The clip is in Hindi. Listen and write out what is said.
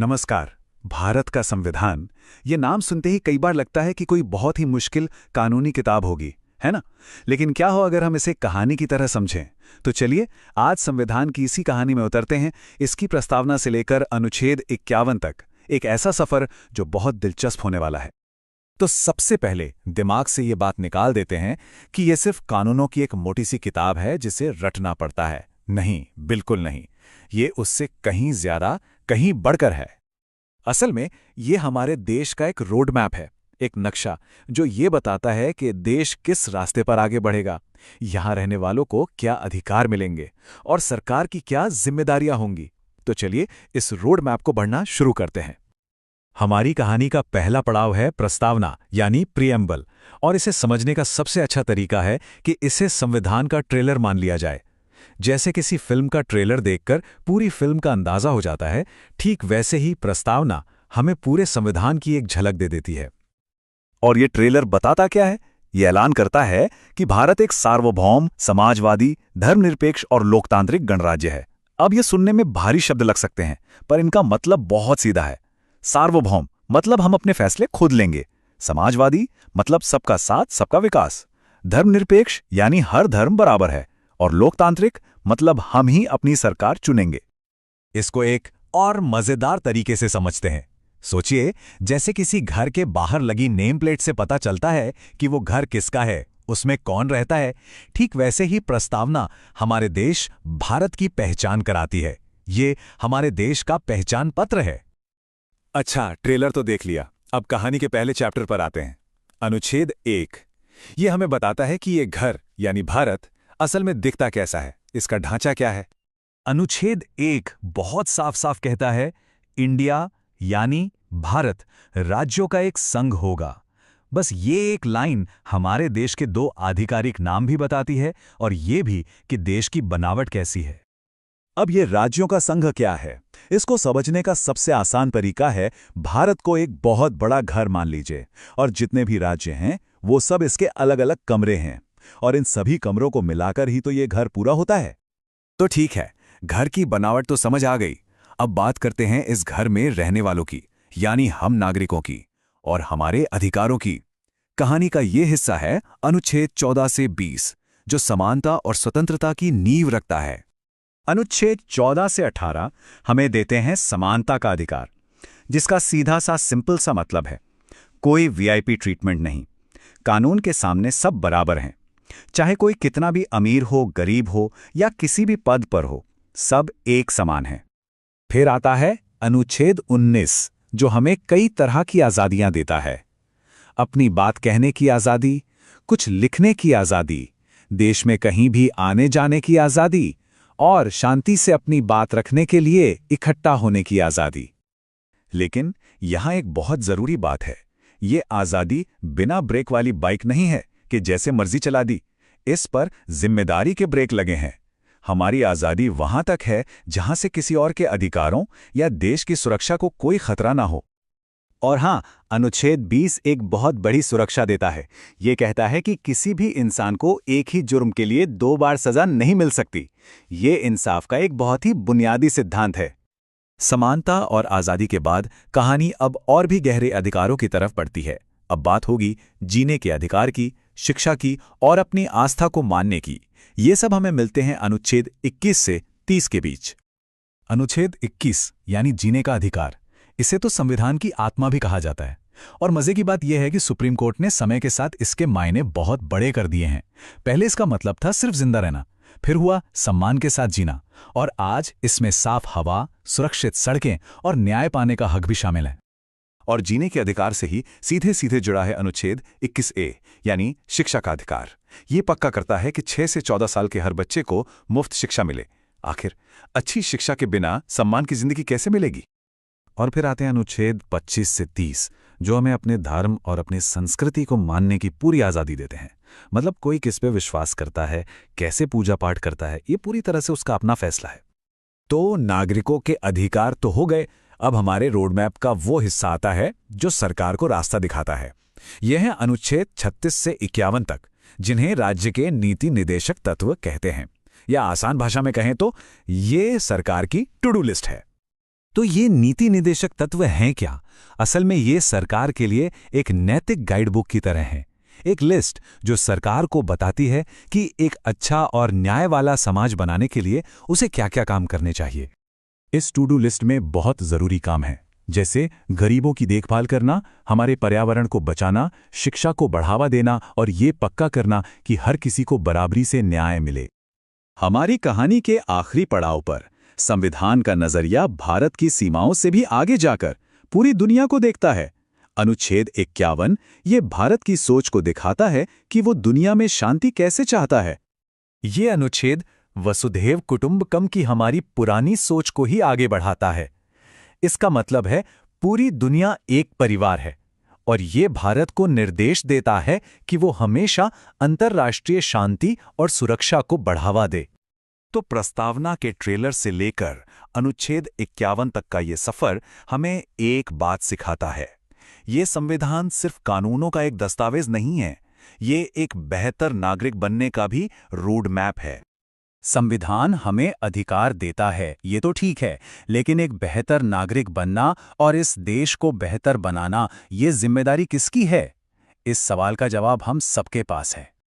नमस्कार। भारत का संविधान, ये नाम सुनते ही कई बार लगता है कि कोई बहुत ही मुश्किल कानूनी किताब होगी, है ना? लेकिन क्या हो अगर हम इसे कहानी की तरह समझें? तो चलिए आज संविधान की इसी कहानी में उतरते हैं, इसकी प्रस्तावना से लेकर अनुच्छेद 51 तक, एक ऐसा सफर जो बहुत दिलचस्प होने वाला है। तो सबसे पहले दिमाग से ये बात निकाल देते हैं कि ये सिर्फ कानूनों की एक मोटी सी किताब है जिसे रटना पड़ता है। नहीं, बिल्कुल नहीं। ये उससे कहीं ज्यादा, कहीं बढ़कर है। असल में ये हमारे देश का एक रोड मैप है, एक नक्शा जो ये बताता है कि देश किस रास्ते पर आगे बढ़ेगा, यहाँ रहने वालों को क्या अधिकार मिलेंगे और सरकार की क्या जिम्मेदारियां होंगी। तो चलिए इस रोड मैप को बढ़ना शुरू करते हैं। हमारी कहानी का पहला पड़ाव है प्रस्तावना यानी प्रीएम्बल, और इसे समझने का सबसे अच्छा तरीका है कि इसे संविधान का ट्रेलर मान लिया जाए। जैसे किसी फिल्म का ट्रेलर देखकर पूरी फिल्म का अंदाजा हो जाता है, ठीक वैसे ही प्रस्तावना हमें पूरे संविधान की एक झलक दे देती है। और ये ट्रेलर बताता क्या है? ये ऐलान करता है कि भारत एक सार्वभौम, समाजवादी, धर्मनिरपेक्ष और लोकतांत्रिक गणराज्य है। अब ये सुनने में भारी शब्द लग सकते हैं, पर इनका मतलब बहुत सीधा है। सार्वभौम मतलब हम अपने फैसले खुद लेंगे। समाजवादी मतलब सबका साथ, सबका विकास। धर्मनिरपेक्ष यानी हर धर्म बराबर है। और लोकतांत्रिक मतलब हम ही अपनी सरकार चुनेंगे। इसको एक और मजेदार तरीके से समझते हैं। सोचिए, जैसे किसी घर के बाहर लगी नेम प्लेट से पता चलता है कि वो घर किसका है, उसमें कौन रहता है, ठीक वैसे ही प्रस्तावना हमारे देश भारत की पहचान कराती है। ये हमारे देश का पहचान पत्र है। अच्छा, ट्रेलर तो देख लिया, अब कहानी के पहले चैप्टर पर आते हैं। अनुच्छेद 1 ये हमें बताता है कि ये घर यानी भारत असल में दिखता कैसा है, इसका ढांचा क्या है। अनुच्छेद 1 बहुत साफ साफ कहता है, इंडिया यानी भारत राज्यों का एक संघ होगा। बस ये एक लाइन हमारे देश के दो आधिकारिक नाम भी बताती है और ये भी कि देश की बनावट कैसी है। अब ये राज्यों का संघ क्या है, इसको समझने का सबसे आसान तरीका है भारत को एक बहुत बड़ा घर मान लीजिए, और जितने भी राज्य हैं वो सब इसके अलग अलग कमरे हैं, और इन सभी कमरों को मिलाकर ही तो ये घर पूरा होता है। तो ठीक है, घर की बनावट तो समझ आ गई। अब बात करते हैं इस घर में रहने वालों की, यानी हम नागरिकों की और हमारे अधिकारों की। कहानी का ये हिस्सा है अनुच्छेद 14 से 20, जो समानता और स्वतंत्रता की नींव रखता है। अनुच्छेद 14 से 18 हमें देते हैं समानता का अधिकार, जिसका सीधा सा सिंपल सा मतलब है कोई वीआईपी ट्रीटमेंट नहीं। कानून के सामने सब बराबर हैं, चाहे कोई कितना भी अमीर हो, गरीब हो या किसी भी पद पर हो, सब एक समान है। फिर आता है अनुच्छेद 19, जो हमें कई तरह की आज़ादियां देता है। अपनी बात कहने की आज़ादी, कुछ लिखने की आज़ादी, देश में कहीं भी आने जाने की आज़ादी और शांति से अपनी बात रखने के लिए इकट्ठा होने की आज़ादी। लेकिन यहां एक बहुत जरूरी बात है, ये आज़ादी बिना ब्रेक वाली बाइक नहीं है कि जैसे मर्जी चला दी। इस पर जिम्मेदारी के ब्रेक लगे हैं। हमारी आज़ादी वहां तक है जहां से किसी और के अधिकारों या देश की सुरक्षा को कोई खतरा ना हो। और हां, अनुच्छेद 20 एक बहुत बड़ी सुरक्षा देता है। ये कहता है कि किसी भी इंसान को एक ही जुर्म के लिए 2 बार सजा नहीं मिल सकती। ये इंसाफ का एक बहुत ही बुनियादी सिद्धांत है। समानता और आज़ादी के बाद कहानी अब और भी गहरे अधिकारों की तरफ बढ़ती है। अब बात होगी जीने के अधिकार की, शिक्षा की और अपनी आस्था को मानने की। ये सब हमें मिलते हैं अनुच्छेद 21 से 30 के बीच। अनुच्छेद 21 यानी जीने का अधिकार, इसे तो संविधान की आत्मा भी कहा जाता है। और मजे की बात यह है कि सुप्रीम कोर्ट ने समय के साथ इसके मायने बहुत बड़े कर दिए हैं। पहले इसका मतलब था सिर्फ जिंदा रहना, फिर हुआ सम्मान के साथ जीना, और आज इसमें साफ हवा, सुरक्षित सड़कें और न्याय पाने का हक भी शामिल है। और जीने के अधिकार से ही सीधे सीधे जुड़ा है अनुच्छेद 21A यानी शिक्षा का अधिकार। ये पक्का करता है कि 6 से 14 साल के हर बच्चे को मुफ्त शिक्षा मिले। आखिर अच्छी शिक्षा के बिना सम्मान की जिंदगी कैसे मिलेगी? और फिर आते हैं अनुच्छेद 25 से 30, जो हमें अपने धर्म और अपनी संस्कृति को मानने की पूरी आज़ादी देते हैं। मतलब कोई किस पे विश्वास करता है, कैसे पूजा पाठ करता है, ये पूरी तरह से उसका अपना फैसला है। तो नागरिकों के अधिकार तो हो गए। अब हमारे रोड मैप का वो हिस्सा आता है जो सरकार को रास्ता दिखाता है। यह है अनुच्छेद 36 से 51 तक, जिन्हें राज्य के नीति निदेशक तत्व कहते हैं, या आसान भाषा में कहें तो ये सरकार की टू डू लिस्ट है। तो ये नीति निर्देशक तत्व हैं क्या? असल में ये सरकार के लिए एक नैतिक गाइडबुक की तरह हैं। एक लिस्ट जो सरकार को बताती है कि एक अच्छा और न्याय वाला समाज बनाने के लिए उसे क्या-क्या काम करने चाहिए। इस टू डू लिस्ट में बहुत जरूरी काम है, जैसे गरीबों की देखभाल करना, हमारे पर्यावरण को बचाना, शिक्षा को बढ़ावा देना और ये पक्का करना कि हर किसी को बराबरी से न्याय मिले। हमारी कहानी के आखिरी पड़ाव पर संविधान का नजरिया भारत की सीमाओं से भी आगे जाकर पूरी दुनिया को देखता है। अनुच्छेद 51 ये भारत की सोच को दिखाता है कि वो दुनिया में शांति कैसे चाहता है। ये अनुच्छेद वसुधैव कुटुंबकम की हमारी पुरानी सोच को ही आगे बढ़ाता है। इसका मतलब है पूरी दुनिया एक परिवार है, और ये भारत को निर्देश देता है कि वो हमेशा अंतर्राष्ट्रीय शांति और सुरक्षा को बढ़ावा दे। तो प्रस्तावना के ट्रेलर से लेकर अनुच्छेद 51 तक का ये सफर हमें एक बात सिखाता है। ये संविधान सिर्फ कानूनों का एक दस्तावेज नहीं है, ये एक बेहतर नागरिक बनने का भी रोड मैप है। संविधान हमें अधिकार देता है, ये तो ठीक है, लेकिन एक बेहतर नागरिक बनना और इस देश को बेहतर बनाना, ये जिम्मेदारी किसकी है? इस सवाल का जवाब हम सबके पास है।